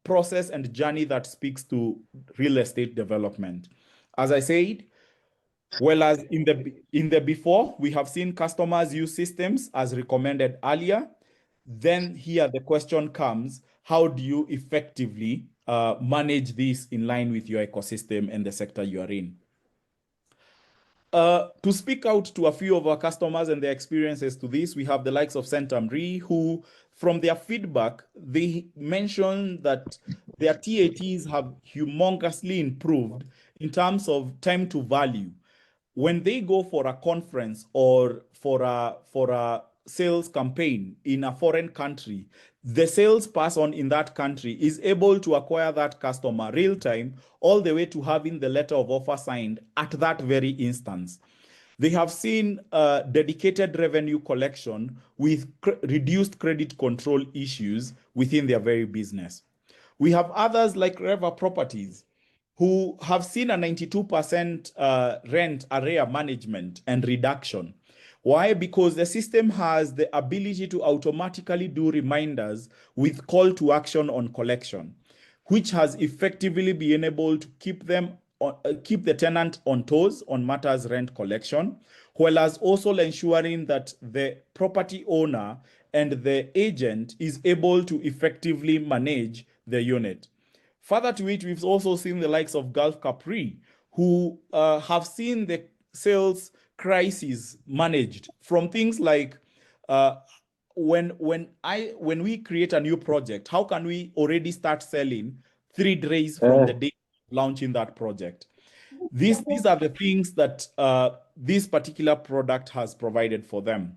process and journey that speaks to real estate development. As I said, well, as in the before, we have seen customers use systems as recommended earlier. Then here the question comes, how do you effectively manage this in line with your ecosystem and the sector you are in? To speak out to a few of our customers and their experiences to this, we have the likes of Centum Re, who from their feedback, they mentioned that their TATs have humongously improved in terms of time to value. When they go for a conference or for a sales campaign in a foreign country, the salesperson in that country is able to acquire that customer real time, all the way to having the letter of offer signed at that very instance. They have seen dedicated revenue collection with reduced credit control issues within their very business. We have others like Reva Properties, who have seen a 92% rent area management and reduction. Why? Because the system has the ability to automatically do reminders with call to action on collection, which has effectively been able to keep the tenant on toes on matters rent collection, while as also ensuring that the property owner and the agent is able to effectively manage the unit. Further to it, we've also seen the likes of Gulf Capri, who have seen the sales crisis managed from things like when we create a new project, how can we already start selling 3 days from the day launching that project? These are the things that this particular product has provided for them.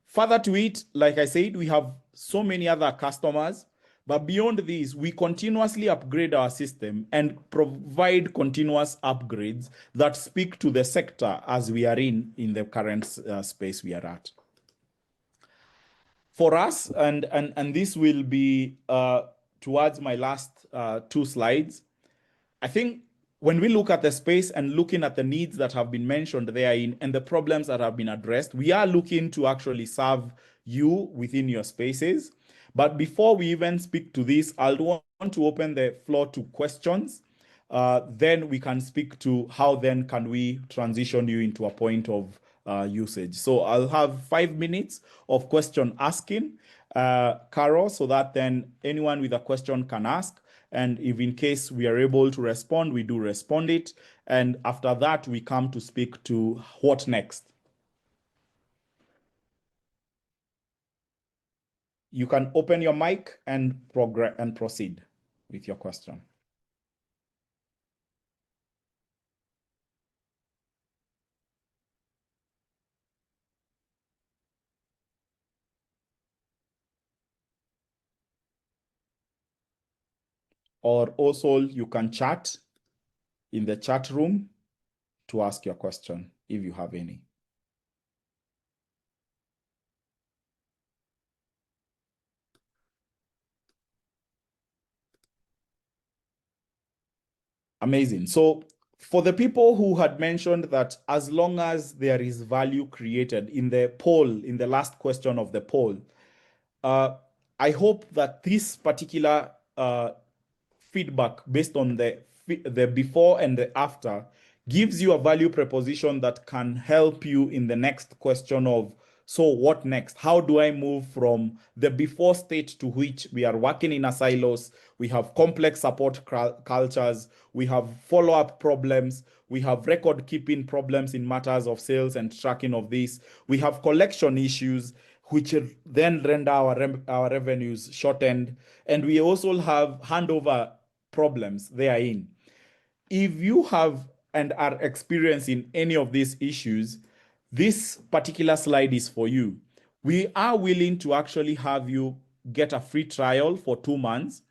Further to it, like I said, we have so many other customers. But beyond this, we continuously upgrade our system and provide continuous upgrades that speak to the sector as we are in the current space we are at. For us, and this will be towards my last 2 slides, I think when we look at the space and looking at the needs that have been mentioned therein and the problems that have been addressed, we are looking to actually serve you within your spaces. But before we even speak to this, I'll want to open the floor to questions. Then we can speak to how then can we transition you into a point of usage. So I'll have 5 minutes of question asking, Carol, so that then anyone with a question can ask. And if in case we are able to respond, we do respond it. And after that, we come to speak to what next. You can open your mic and proceed with your question. Or also you can chat in the chat room to ask your question if you have any. Amazing. So for the people who had mentioned that as long as there is value created in the poll, in the last question of the poll, I hope that this particular feedback based on the before and the after gives you a value proposition that can help you in the next question of So what next? How do I move from the before state to which we are working in a silos? We have complex support cultures. We have follow-up problems. We have record-keeping problems in matters of sales and tracking of this. We have collection issues, which then render our revenues shortened. And we also have handover problems therein. If you have and are experiencing any of these issues, this particular slide is for you. We are willing to actually have you get a free trial for 2 months,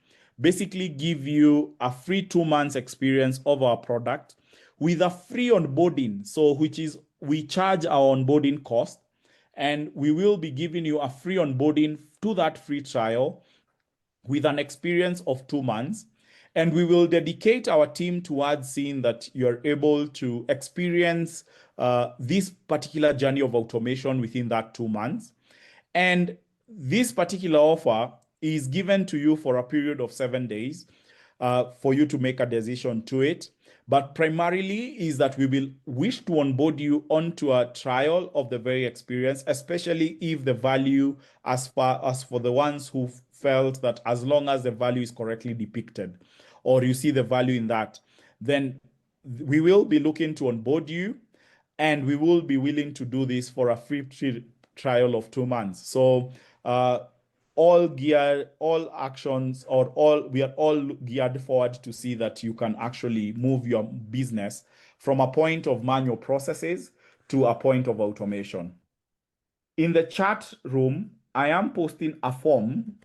basically give you a free 2 months experience of our product with a free onboarding. So which is, we charge our onboarding cost, and we will be giving you a free onboarding to that free trial with an experience of 2 months. And we will dedicate our team towards seeing that you're able to experience this particular journey of automation within that 2 months. And this particular offer is given to you for a period of 7 days for you to make a decision to it. But primarily is that we will wish to onboard you onto a trial of the very experience, especially if the value, as far as for the ones who felt that as long as the value is correctly depicted, or you see the value in that, then we will be looking to onboard you, and we will be willing to do this for a free trial of 2 months. So we are all geared forward to see that you can actually move your business from a point of manual processes to a point of automation. In the chat room, I am posting a form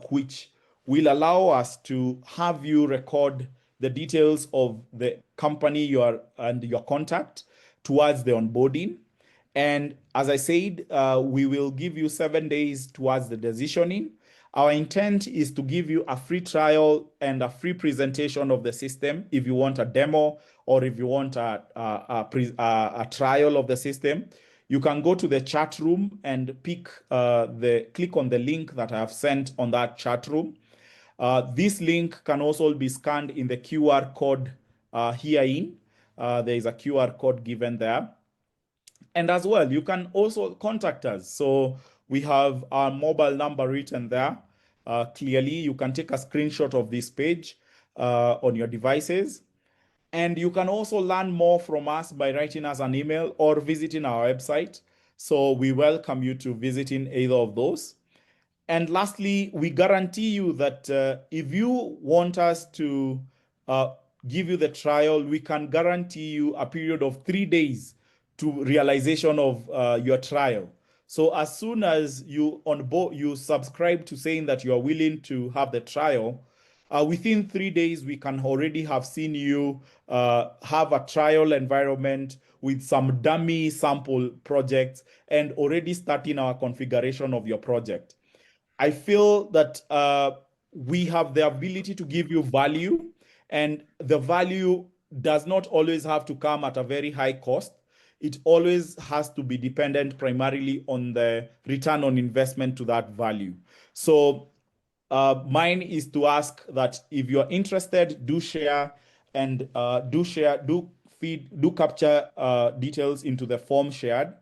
which will allow us to have you record the details of the company and your contact towards the onboarding. And as I said, we will give you 7 days towards the decisioning. Our intent is to give you a free trial and a free presentation of the system if you want a demo, or if you want a trial of the system. You can go to the chat room and click on the link that I have sent on that chat room. This link can also be scanned in the QR code herein. There is a QR code given there. And as well, you can also contact us. So we have our mobile number written there. Clearly, you can take a screenshot of this page on your devices. And you can also learn more from us by writing us an email or visiting our website. So we welcome you to visiting either of those. And lastly, we guarantee you that if you want us to give you the trial, we can guarantee you a period of 3 days to realization of your trial. So as soon as you subscribe to saying that you are willing to have the trial, within 3 days, we can already have seen you have a trial environment with some dummy sample projects and already starting our configuration of your project. I feel that we have the ability to give you value, and the value does not always have to come at a very high cost. It always has to be dependent primarily on the return on investment to that value. So mine is to ask that if you're interested, do share and do capture details into the form shared.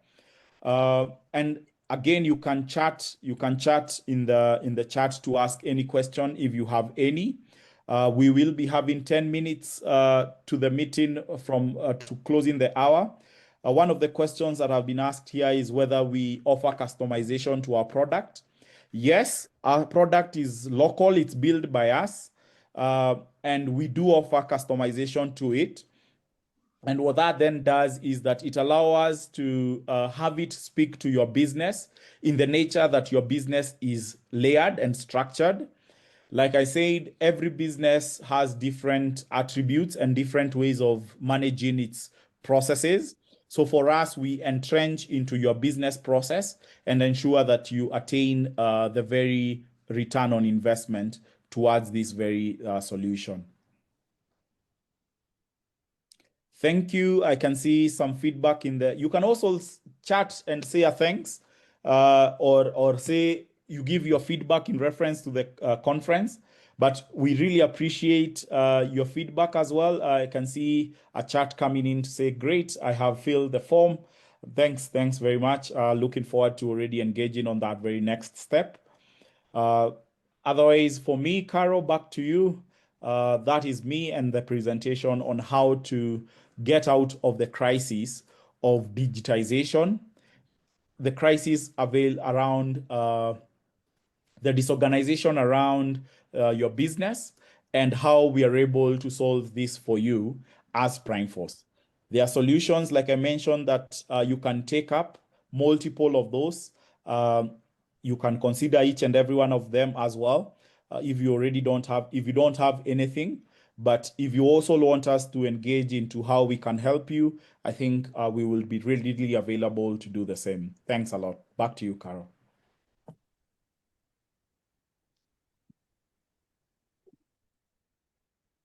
And again, you can chat in the chat to ask any question if you have any. We will be having 10 minutes to the meeting from to closing the hour. One of the questions that have been asked here is whether we offer customization to our product. Yes, our product is local, it's built by us, and we do offer customization to it. And what that then does is that it allows us to have it speak to your business in the nature that your business is layered and structured. Like I said, every business has different attributes and different ways of managing its processes. So for us, we entrench into your business process and ensure that you attain the very return on investment towards this very solution. Thank you. I can see some feedback in there. You can also chat and say a thanks or say you give your feedback in reference to the conference. But we really appreciate your feedback as well. I can see a chat coming in to say, great, I have filled the form. Thanks very much. Looking forward to already engaging on that very next step. Otherwise, for me, Carol, back to you. That is me and the presentation on how to get out of the crisis of digitization, the crisis around the disorganization around your business, and how we are able to solve this for you as PrimeForce. There are solutions, like I mentioned, that you can take up, multiple of those. You can consider each and every one of them as well. If you don't have anything, but if you also want us to engage into how we can help you, I think we will be readily available to do the same. Thanks a lot. Back to you, Carol.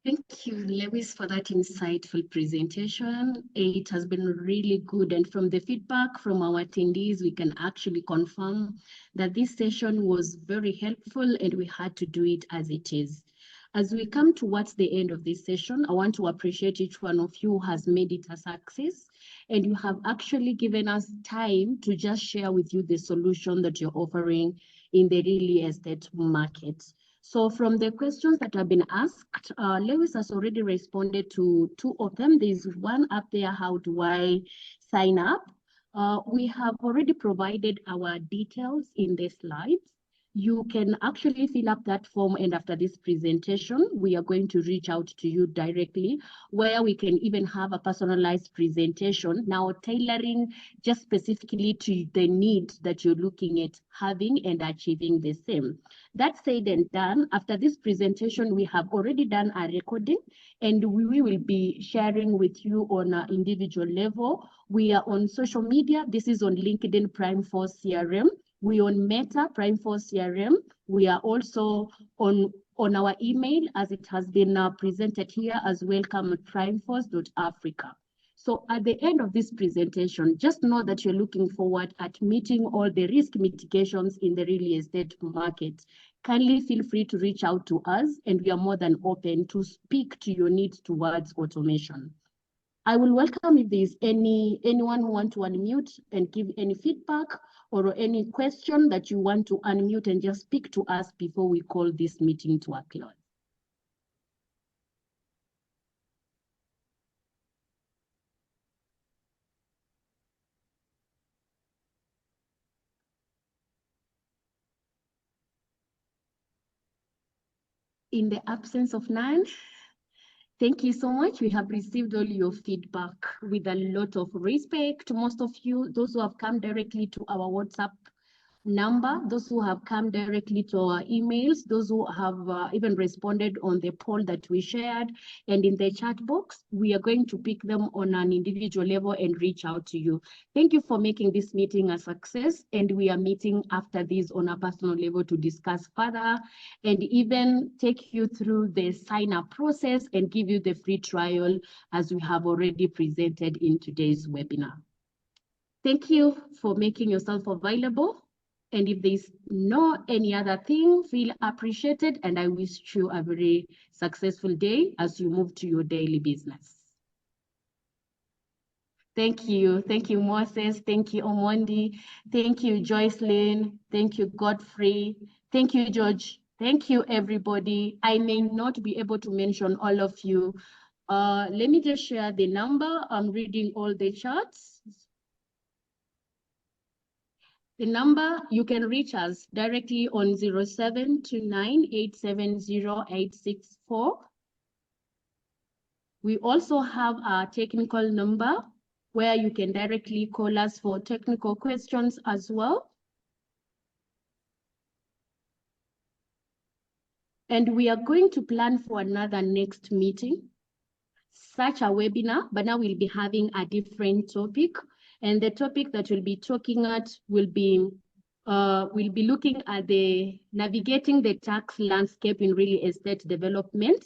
Thank you, Lewis, for that insightful presentation. It has been really good. And from the feedback from our attendees, we can actually confirm that this session was very helpful and we had to do it as it is. As we come towards the end of this session, I want to appreciate each one of you who has made it a success. And you have actually given us time to just share with you the solution that you're offering in the real estate market. So from the questions that have been asked, Lewis has already responded to 2 of them. There's one up there, how do I sign up? We have already provided our details in the slides. You can actually fill up that form, and after this presentation, we are going to reach out to you directly, where we can even have a personalized presentation, now tailoring just specifically to the need that you're looking at having and achieving the same. That said and done, after this presentation, we have already done a recording, and we will be sharing with you on an individual level. We are on social media. This is on LinkedIn PRIMEFORCE CRM. We on Meta PRIMEFORCE CRM. We are also on our email, as it has been presented here as welcome@primeforce.africa. So at the end of this presentation, just know that you're looking forward at meeting all the risk mitigations in the real estate market. Kindly feel free to reach out to us, and we are more than open to speak to your needs towards automation. I will welcome if there's anyone who want to unmute and give any feedback or any question that you want to unmute and just speak to us before we call this meeting to a close. In the absence of none, thank you so much. We have received all your feedback with a lot of respect. Most of you, those who have come directly to our WhatsApp number, those who have come directly to our emails, those who have even responded on the poll that we shared and in the chat box, we are going to pick them on an individual level and reach out to you. Thank you for making this meeting a success, and we are meeting after this on a personal level to discuss further and even take you through the sign-up process and give you the free trial as we have already presented in today's webinar. Thank you for making yourself available. And if there's no any other thing, feel appreciated, and I wish you a very successful day as you move to your daily business. Thank you. Thank you, Moses. Thank you, Omondi. Thank you, Joycelyn. Thank you, Godfrey. Thank you, George. Thank you, everybody. I may not be able to mention all of you. Let me just share the number. I'm reading all the charts. The number, you can reach us directly on 0729870864. We also have our technical number where you can directly call us for technical questions as well. And we are going to plan for another next meeting, such a webinar, but now we'll be having a different topic. And the topic that we'll be talking at will be, we'll be looking at the navigating the tax landscape in real estate development.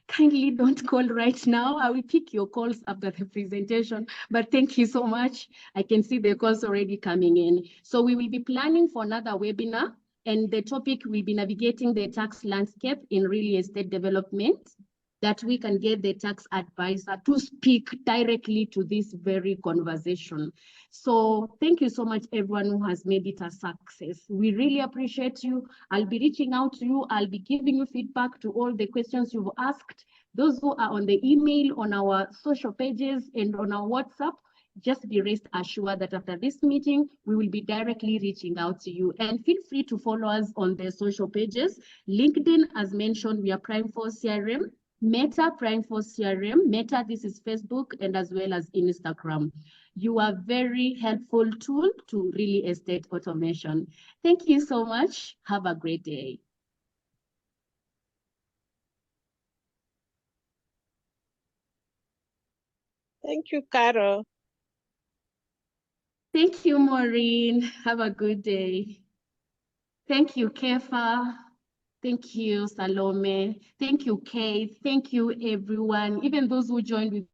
Kindly don't call right now. I will pick your calls after the presentation, but thank you so much. I can see the calls already coming in. So we will be planning for another webinar, and the topic will be navigating the tax landscape in real estate development. that we can get the tax advisor to speak directly to this very conversation. So thank you so much, everyone who has made it a success. We really appreciate you. I'll be reaching out to you. I'll be giving you feedback to all the questions you've asked. Those who are on the email, on our social pages, and on our WhatsApp, just be rest assured that after this meeting, we will be directly reaching out to you. And feel free to follow us on the social pages. LinkedIn, as mentioned, we are PRIMEFORCE CRM. Meta, PRIMEFORCE CRM. Meta, this is Facebook, and as well as Instagram. You are very helpful tool to real estate automation. Thank you so much. Have a great day. Thank you, Carol. Thank you, Maureen. Have a good day. Thank you, Kefa. Thank you, Salome. Thank you, Kate. Thank you, everyone. Even those who joined with